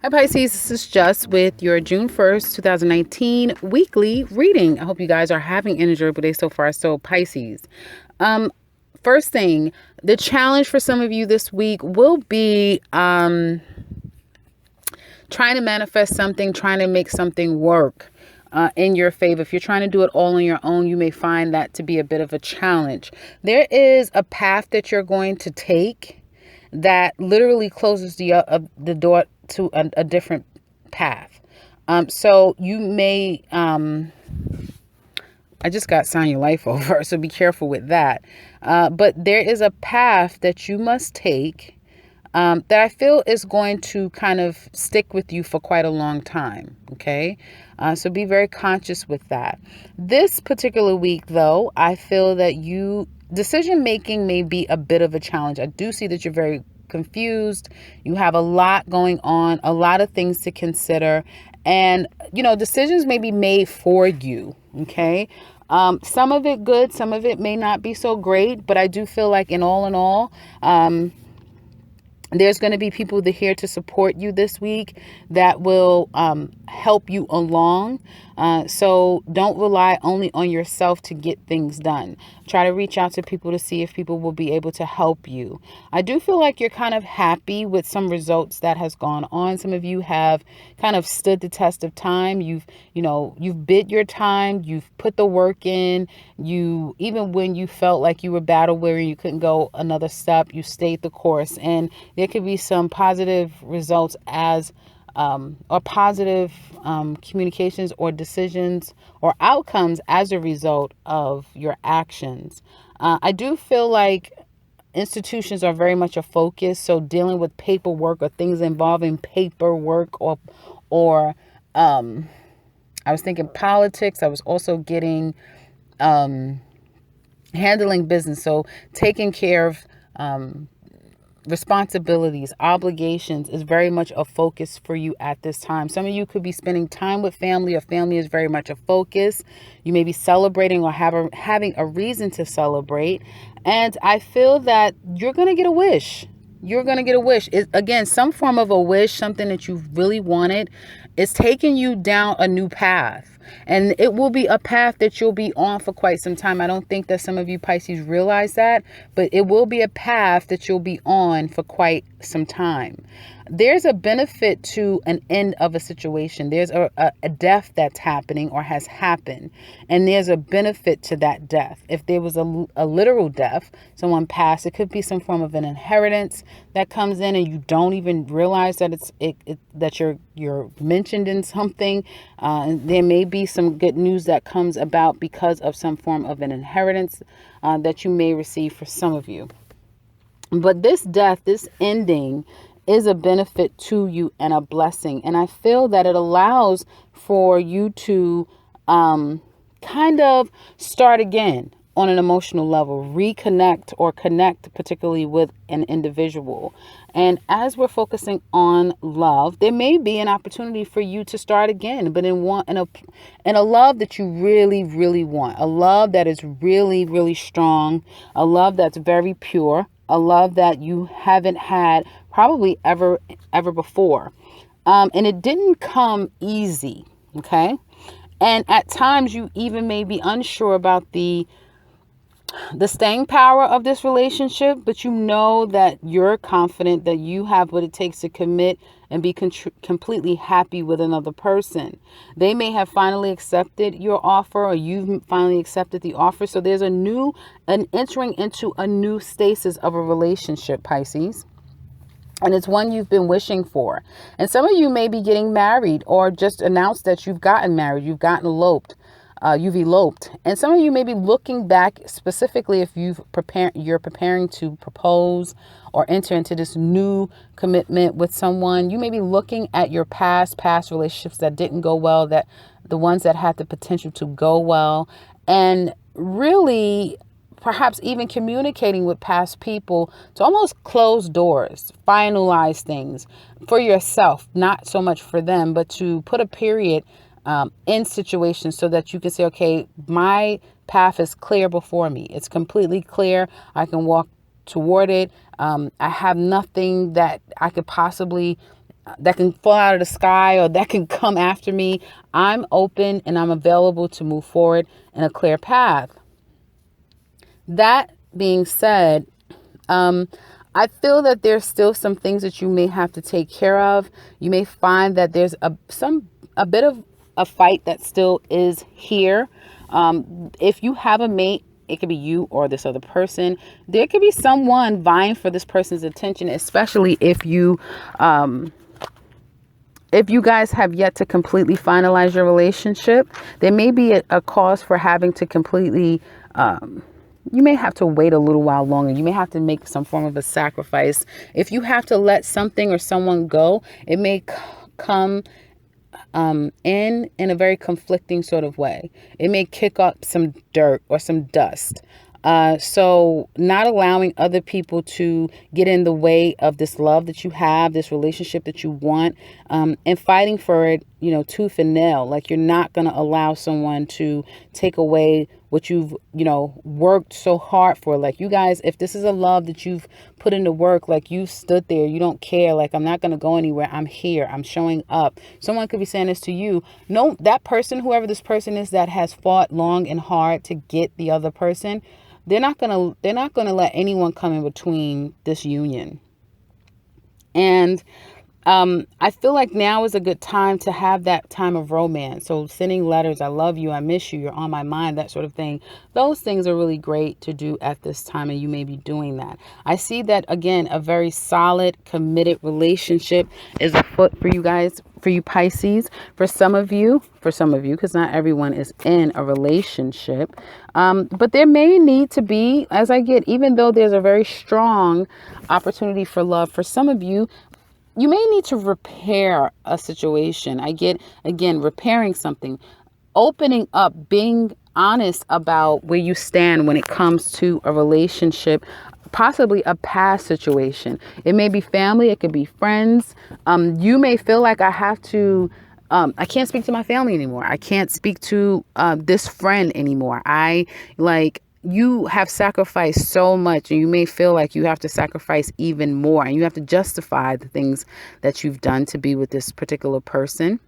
Hi Pisces, this is Just with your June 1st, 2019 weekly reading. I hope you guys are having an enjoyable day so far. So Pisces, first thing, the challenge for some of you this week will be trying to manifest something, trying to make something work in your favor. If you're trying to do it all on your own, you may find that to be a bit of a challenge. There is a path that you're going to take that literally closes the door to a different path. So you may, I just got sign your life over, so be careful with that. But there is a path that you must take that I feel is going to kind of stick with you for quite a long time. Okay. So be very conscious with that. This particular week, though, I feel that decision making may be a bit of a challenge. I do see that you're very confused. You have a lot going on, a lot of things to consider, and decisions may be made for you. Okay. Some of it good, some of it may not be so great, but I do feel like in all, there's going to be people here to support you this week that will help you along. So don't rely only on yourself to get things done. Try to reach out to people to see if people will be able to help you. I do feel like you're kind of happy with some results that has gone on. Some of you have kind of stood the test of time. You've bid your time. You've put the work in. Even when you felt like you were battle weary, you couldn't go another step, you stayed the course. And there could be some positive results or positive communications or decisions or outcomes as a result of your actions. I do feel like institutions are very much a focus. So dealing with paperwork or things involving paperwork or I was thinking politics. I was also getting handling business. So taking care of responsibilities, obligations is very much a focus for you at this time. Some of you could be spending time with family, or family is very much a focus. You may be celebrating or having a reason to celebrate. And I feel that you're going to get a wish. You're going to get a wish. Again, some form of a wish, something that you really wanted, is taking you down a new path. And it will be a path that you'll be on for quite some time. I don't think that some of you Pisces realize that, but it will be a path that you'll be on for quite some time. There's a benefit to an end of a situation. There's a death that's happening or has happened, and there's a benefit to that death. If there was a literal death, someone passed, it could be some form of an inheritance that comes in, and you don't even realize that that you're mentioned in something. There may be some good news that comes about because of some form of an inheritance that you may receive for some of you. But this death, this ending, is a benefit to you and a blessing. And I feel that it allows for you to kind of start again on an emotional level, reconnect or connect particularly with an individual. And as we're focusing on love, there may be an opportunity for you to start again, but in a love that you really, really want, a love that is really, really strong, a love that's very pure, a love that you haven't had probably ever before. And it didn't come easy. Okay. And at times you even may be unsure about the staying power of this relationship, but you know that you're confident that you have what it takes to commit and be completely happy with another person. They may have finally accepted your offer, or you've finally accepted the offer. So there's an entering into a new stasis of a relationship, Pisces. And it's one you've been wishing for. And some of you may be getting married or just announced that you've gotten married, you've eloped. And some of you may be looking back, specifically if you're preparing to propose or enter into this new commitment with someone. You may be looking at your past relationships that didn't go well, that the ones that had the potential to go well, and really perhaps even communicating with past people to almost close doors, finalize things for yourself, not so much for them, but to put a period in situations so that you can say, okay, my path is clear before me. It's completely clear. I can walk toward it. I have nothing that I could possibly that can fall out of the sky or that can come after me. I'm open and I'm available to move forward in a clear path. That being said, I feel that there's still some things that you may have to take care of. You may find that there's a bit of a fight that still is here. If you have a mate, it could be you or this other person. There could be someone vying for this person's attention, especially if you guys have yet to completely finalize your relationship. There may be a cause for having to completely, you may have to wait a little while longer. You may have to make some form of a sacrifice. If you have to let something or someone go, it may come in a very conflicting sort of way. It may kick up some dirt or some dust. So not allowing other people to get in the way of this love that you have, this relationship that you want, and fighting for it, tooth and nail. Like, you're not going to allow someone to take away what you've, worked so hard for. Like, you guys, if this is a love that you've put into work, like, you stood there, you don't care. Like, I'm not going to go anywhere. I'm here. I'm showing up. Someone could be saying this to you. No, that person, whoever this person is that has fought long and hard to get the other person, they're not gonna let anyone come in between this union. And I feel like now is a good time to have that time of romance. So sending letters, I love you, I miss you, you're on my mind, that sort of thing. Those things are really great to do at this time, and you may be doing that. I see that, again, a very solid, committed relationship is afoot for you guys, for you Pisces. For some of you, because not everyone is in a relationship. But there may need to be, even though there's a very strong opportunity for love, for some of you, you may need to repair a situation. I get, again, repairing something, opening up, being honest about where you stand when it comes to a relationship, possibly a past situation. It may be family. It could be friends. You may feel like I can't speak to my family anymore. I can't speak to this friend anymore. You have sacrificed so much, and you may feel like you have to sacrifice even more, and you have to justify the things that you've done to be with this particular person.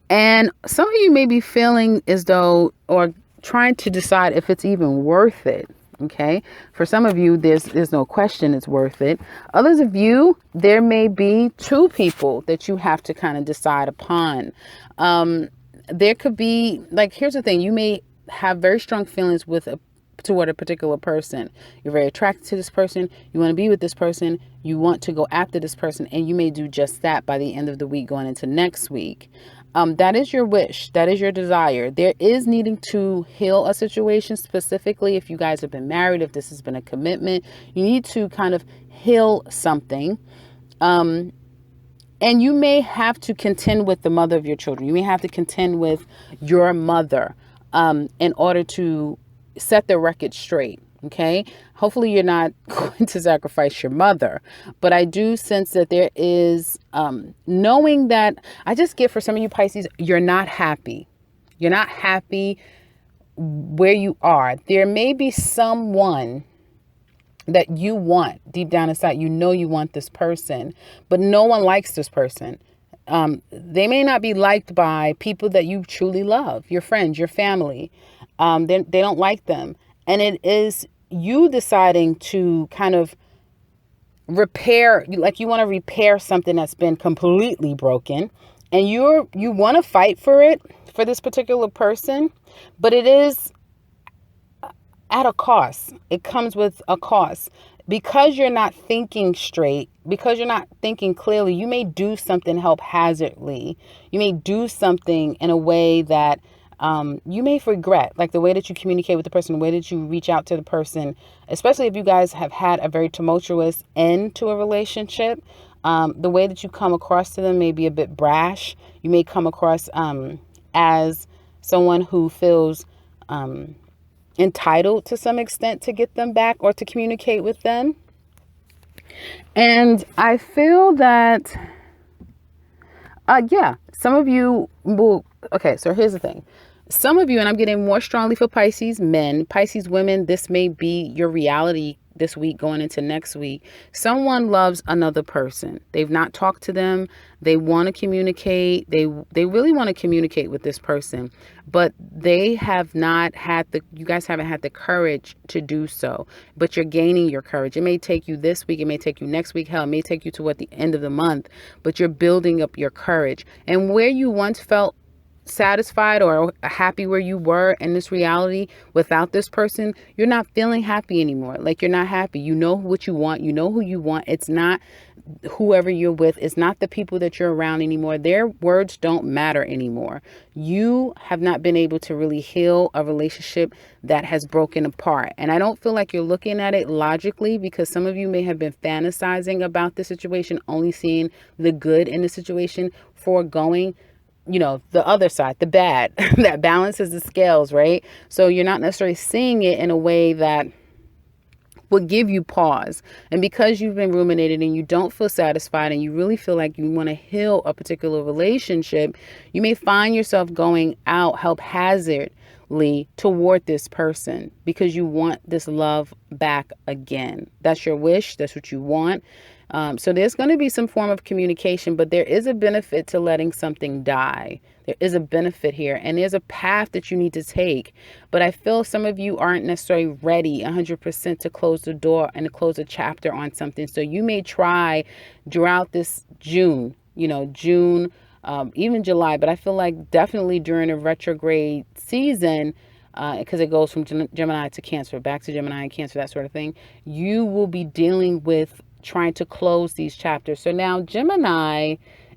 And some of you may be feeling as though, or trying to decide if it's even worth it. Okay. For some of you, there's no question it's worth it. Others of you, there may be two people that you have to kind of decide upon. There could be, here's the thing. You may have very strong feelings toward a particular person. You're very attracted to this person. You want to be with this person. You want to go after this person, and you may do just that by the end of the week, going into next week. That is your wish. That is your desire. There is needing to heal a situation, specifically if you guys have been married, if this has been a commitment. You need to kind of heal something. And you may have to contend with the mother of your children. You may have to contend with your mother in order to set the record straight. Okay. Hopefully you're not going to sacrifice your mother, but I do sense that there is, knowing that I just get, for some of you Pisces, you're not happy. You're not happy where you are. There may be someone that you want deep down inside. You want this person, but no one likes this person. They may not be liked by people that you truly love, your friends, your family. They don't like them. And it is you deciding to kind of repair, you want to repair something that's been completely broken, and you want to fight for this particular person, but it is at a cost. It comes with a cost. Because you're not thinking straight, because you're not thinking clearly, you may do something haphazardly. You may do something in a way that you may regret, like the way that you communicate with the person, the way that you reach out to the person, especially if you guys have had a very tumultuous end to a relationship. The way that you come across to them may be a bit brash. You may come across as someone who feels entitled to some extent to get them back or to communicate with them. And I feel that, some of you will, okay, so here's the thing. Some of you, and I'm getting more strongly for Pisces men, Pisces women, this may be your reality this week going into next week, someone loves another person. They've not talked to them. They want to communicate. They really want to communicate with this person, but they have not had you guys haven't had the courage to do so, but you're gaining your courage. It may take you this week. It may take you next week. Hell, it may take you to the end of the month, but you're building up your courage. And where you once felt satisfied or happy where you were in this reality without this person, you're not feeling happy anymore. Like, you're not happy. You know what you want. You know who you want. It's not whoever you're with. It's not the people that you're around anymore. Their words don't matter anymore. You have not been able to really heal a relationship that has broken apart. And I don't feel like you're looking at it logically, because some of you may have been fantasizing about the situation, only seeing the good in the situation, foregoing the other side, the bad. That balances the scales, right? So you're not necessarily seeing it in a way that would give you pause. And because you've been ruminating and you don't feel satisfied and you really feel like you want to heal a particular relationship, you may find yourself going out haphazardly toward this person because you want this love back again. That's your wish. That's what you want. So there's going to be some form of communication, but there is a benefit to letting something die. There is a benefit here, and there's a path that you need to take. But I feel some of you aren't necessarily ready 100% to close the door and to close a chapter on something. So you may try throughout this June, even July, but I feel like definitely during a retrograde season, because it goes from Gemini to Cancer, back to Gemini and Cancer, that sort of thing, you will be dealing with trying to close these chapters. So now Gemini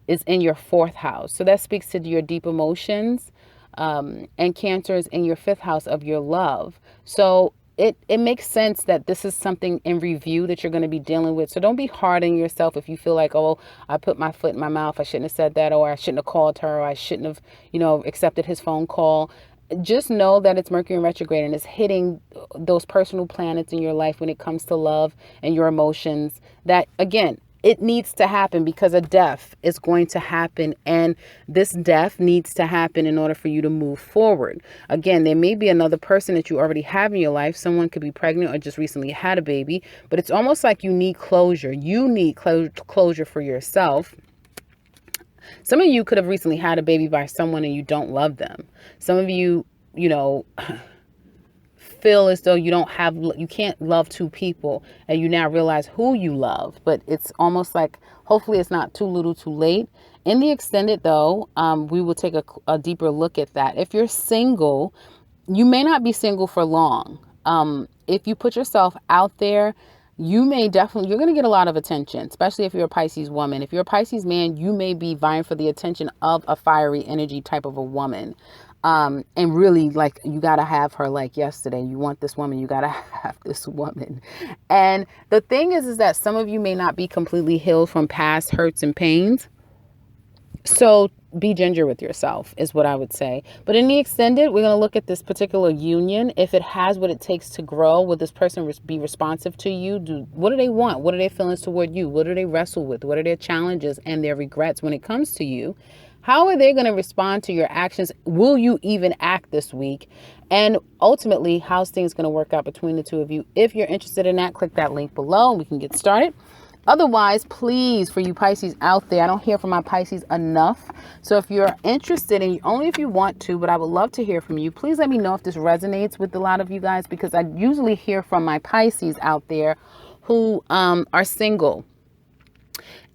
is in your 4th house. So that speaks to your deep emotions. And Cancer is in your 5th house of your love. So it makes sense that this is something in review that you're going to be dealing with. So don't be hard on yourself if you feel like, oh, I put my foot in my mouth. I shouldn't have said that, or I shouldn't have called her, or I shouldn't have, accepted his phone call. Just know that it's Mercury in retrograde and it's hitting those personal planets in your life when it comes to love and your emotions. That, again, it needs to happen because a death is going to happen, and this death needs to happen in order for you to move forward. Again, there may be another person that you already have in your life. Someone could be pregnant or just recently had a baby, but it's almost like you need closure. You need closure for yourself. Some of you could have recently had a baby by someone and you don't love them. Some of you, feel as though you can't love two people, and you now realize who you love. But it's almost like, hopefully it's not too little too late. In the extended though, we will take a deeper look at that. If you're single, you may not be single for long. If you put yourself out there, you're going to get a lot of attention, especially if you're a Pisces woman. If you're a Pisces man, you may be vying for the attention of a fiery energy type of a woman. And really, like, you got to have her like yesterday. You want this woman, you got to have this woman. And the thing is that some of you may not be completely healed from past hurts and pains. So be ginger with yourself is what I would say. But in the extended, we're going to look at this particular union. If it has what it takes to grow, will this person be responsive to you? What do they want? What are their feelings toward you? What do they wrestle with? What are their challenges and their regrets when it comes to you? How are they going to respond to your actions? Will you even act this week? And ultimately, how's things going to work out between the two of you? If you're interested in that, click that link below and we can get started. Otherwise, please, for you Pisces out there, I don't hear from my Pisces enough. So if you're interested, and only if you want to, but I would love to hear from you, please let me know if this resonates with a lot of you guys, because I usually hear from my Pisces out there who are single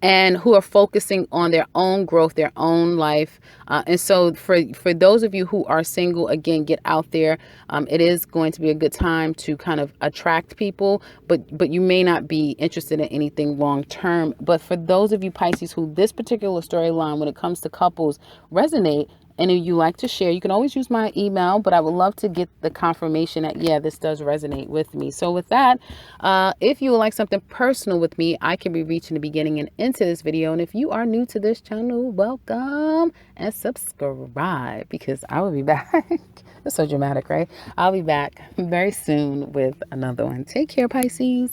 and who are focusing on their own growth, their own life. And so for those of you who are single, again, get out there. It is going to be a good time to kind of attract people, but you may not be interested in anything long term. But for those of you Pisces who this particular storyline, when it comes to couples, resonate, and if you like to share, you can always use my email, but I would love to get the confirmation that, yeah, this does resonate with me. So with that, if you would like something personal with me, I can be reached in the beginning and into this video. And if you are new to this channel, welcome and subscribe, because I will be back. That's so dramatic, right? I'll be back very soon with another one. Take care, Pisces.